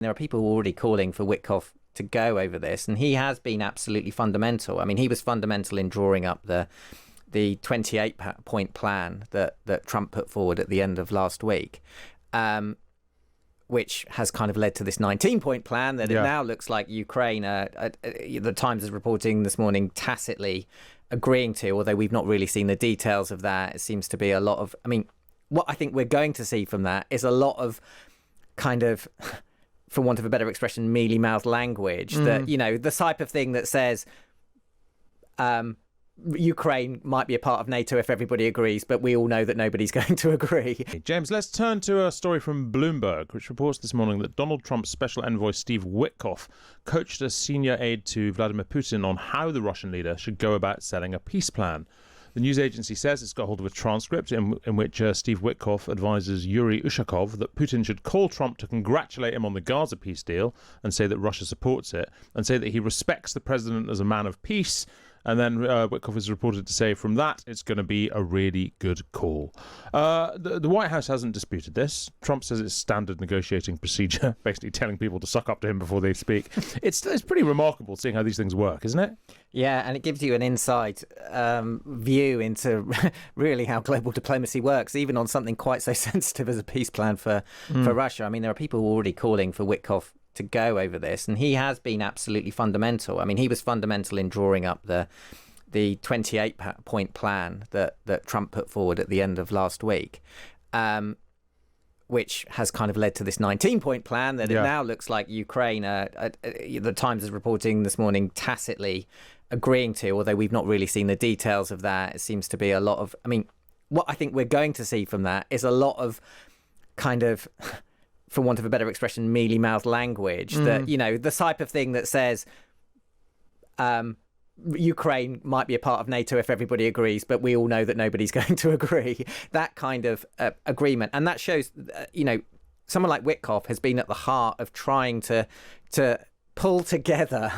There are people already calling for Witkoff to go over this, and he has been absolutely fundamental. I mean, he was fundamental in drawing up the 28-point plan that Trump put forward at the end of last week, which has kind of led to this 19-point plan that it now looks like Ukraine, the Times is reporting this morning, tacitly agreeing to, although we've not really seen the details of that. It seems to be a lot of, I mean, what I think we're going to see from that is a lot of kind of, for want of a better expression, mealy-mouthed language that, you know, the type of thing that says Ukraine might be a part of NATO if everybody agrees, but we all know that nobody's going to agree. James, let's turn to a story from Bloomberg, which reports this morning that Donald Trump's special envoy Steve Witkoff coached a senior aide to Vladimir Putin on how the Russian leader should go about selling a peace plan. The news agency says it's got hold of a transcript in which Steve Witkoff advises Yuri Ushakov that Putin should call Trump to congratulate him on the Gaza peace deal and say that Russia supports it, and say that he respects the president as a man of peace. And then Witkoff is reported to say from that it's going to be a really good call. The White House hasn't disputed this. Trump says it's standard negotiating procedure, basically telling people to suck up to him before they speak. It's pretty remarkable seeing how these things work, isn't it? Yeah, and it gives you an inside view into really how global diplomacy works, even on something quite so sensitive as a peace plan for Russia. I mean, there are people already calling for Witkoff to go over this, and he has been absolutely fundamental. I mean, he was fundamental in drawing up the 28-point plan that Trump put forward at the end of last week, which has kind of led to this 19-point plan that it now looks like Ukraine, the Times is reporting this morning, tacitly agreeing to, although we've not really seen the details of that. It seems to be a lot of, I mean, what I think we're going to see from that is a lot of kind of, for want of a better expression, mealy-mouthed language that, you know, the type of thing that says Ukraine might be a part of NATO if everybody agrees, but we all know that nobody's going to agree. That kind of agreement. And that shows, you know, someone like Witkoff has been at the heart of trying to pull together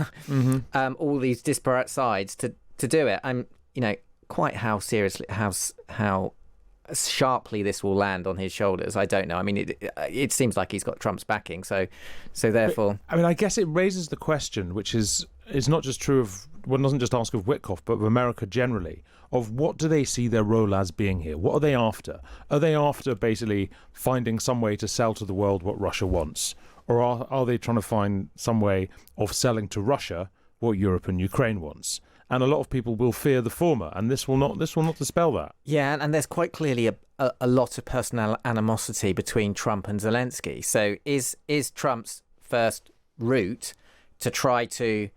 all these disparate sides to do it. I'm, you know, quite how seriously, how sharply this will land on his shoulders, I don't know. I mean, it seems like he's got Trump's backing, so therefore, I mean, I guess it raises the question, which is not just true of, one doesn't just ask of Witkoff, but of America generally, of what do they see their role as being here? What are they after? Are they after basically finding some way to sell to the world what Russia wants, or are they trying to find some way of selling to Russia what Europe and Ukraine wants? And a lot of people will fear the former, and this will not dispel that. Yeah, and there's quite clearly a lot of personal animosity between Trump and Zelensky. So is Trump's first route to try to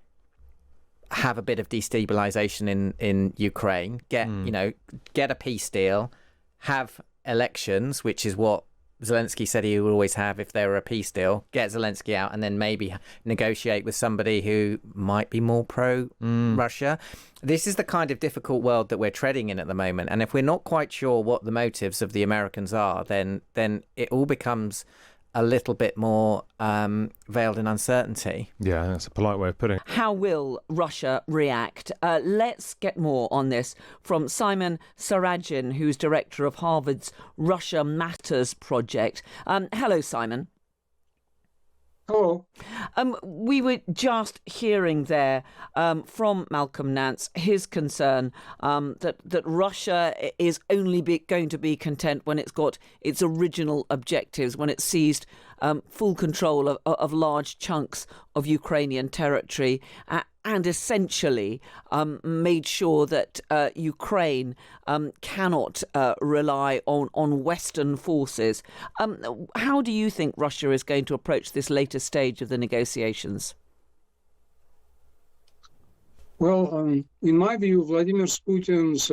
have a bit of destabilization in Ukraine, get a peace deal, have elections, which is what Zelensky said he would always have if there were a peace deal, get Zelensky out and then maybe negotiate with somebody who might be more pro-Russia. This is the kind of difficult world that we're treading in at the moment. And if we're not quite sure what the motives of the Americans are, then it all becomes a little bit more veiled in uncertainty. Yeah, that's a polite way of putting it. How will Russia react? Let's get more on this from Simon Sarajin, who's director of Harvard's Russia Matters project. Hello, Simon. Hello. We were just hearing there from Malcolm Nance his concern that Russia is only going to be content when it's got its original objectives, when it's seized full control of large chunks of Ukrainian territory and essentially made sure that Ukraine cannot rely on Western forces. How do you think Russia is going to approach this later stage of the negotiations? Well, in my view, Vladimir Putin's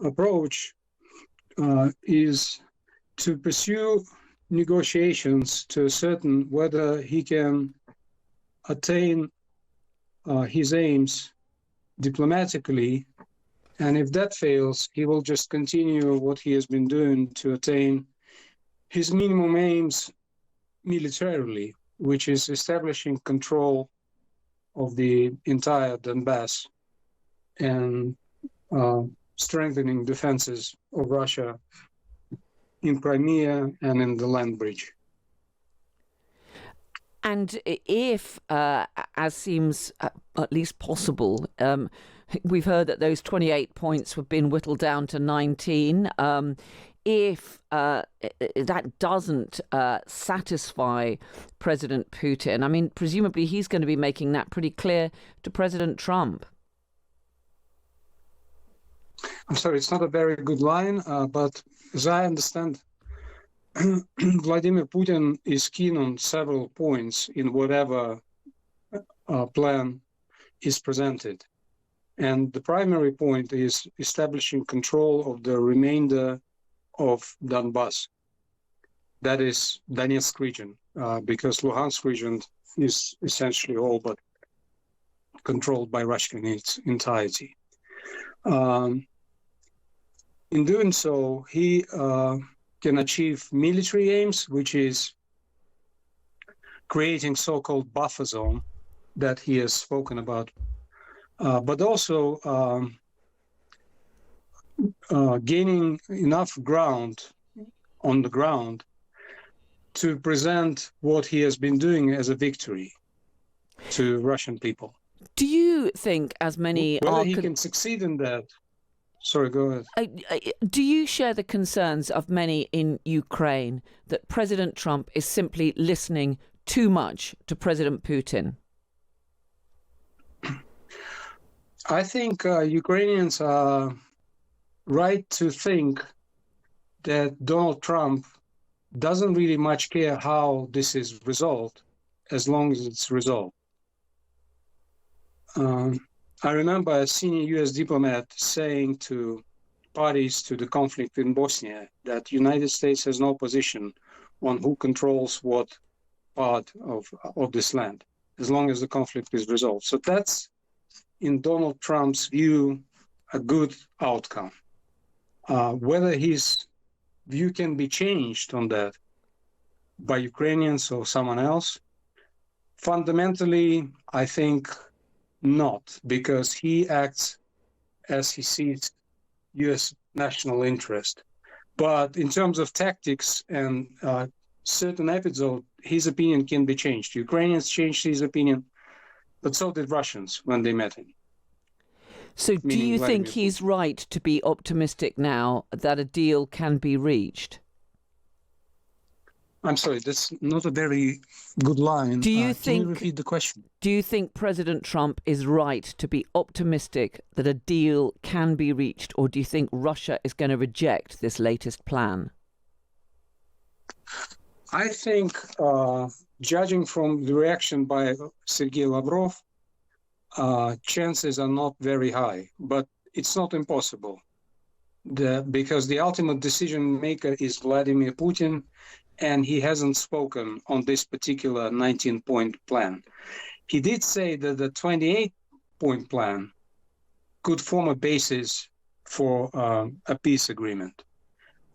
approach is to pursue negotiations to ascertain whether he can attain his aims diplomatically, and if that fails, he will just continue what he has been doing to attain his minimum aims militarily, which is establishing control of the entire Donbass and strengthening defenses of Russia in Crimea and in the land bridge. And if, as seems at least possible, we've heard that those 28 points have been whittled down to 19. If that doesn't satisfy President Putin, I mean, presumably he's going to be making that pretty clear to President Trump. I'm sorry, it's not a very good line, but as I understand, Vladimir Putin is keen on several points in whatever plan is presented. And the primary point is establishing control of the remainder of Donbass. That is Donetsk region, because Luhansk region is essentially all but controlled by Russia in its entirety. In doing so, he can achieve military aims, which is creating so-called buffer zone that he has spoken about, but also gaining enough ground on the ground to present what he has been doing as a victory to Russian people. Do you think, as many whether he can succeed in that? Sorry, go ahead. Do you share the concerns of many in Ukraine that President Trump is simply listening too much to President Putin? I think Ukrainians are right to think that Donald Trump doesn't really much care how this is resolved, as long as it's resolved. I remember a senior U.S. diplomat saying to parties to the conflict in Bosnia that the United States has no position on who controls what part of this land, as long as the conflict is resolved. So that's, in Donald Trump's view, a good outcome. Whether his view can be changed on that by Ukrainians or someone else, fundamentally, I think not, because he acts as he sees U.S. national interest. But in terms of tactics and certain episodes, his opinion can be changed. Ukrainians changed his opinion, but so did Russians when they met him. So do you think he's right to be optimistic now that a deal can be reached? I'm sorry, that's not a very good line. Do you think? Can you repeat the question? Do you think President Trump is right to be optimistic that a deal can be reached, or do you think Russia is going to reject this latest plan? I think, judging from the reaction by Sergei Lavrov, chances are not very high, but it's not impossible. Because the ultimate decision maker is Vladimir Putin, and he hasn't spoken on this particular 19-point plan. He did say that the 28-point plan could form a basis for a peace agreement.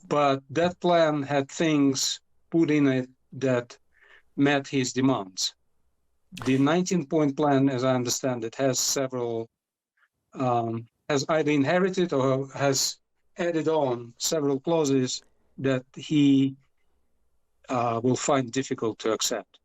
But that plan had things put in it that met his demands. The 19-point plan, as I understand it, has several, has either inherited or has added on several clauses that he will find difficult to accept.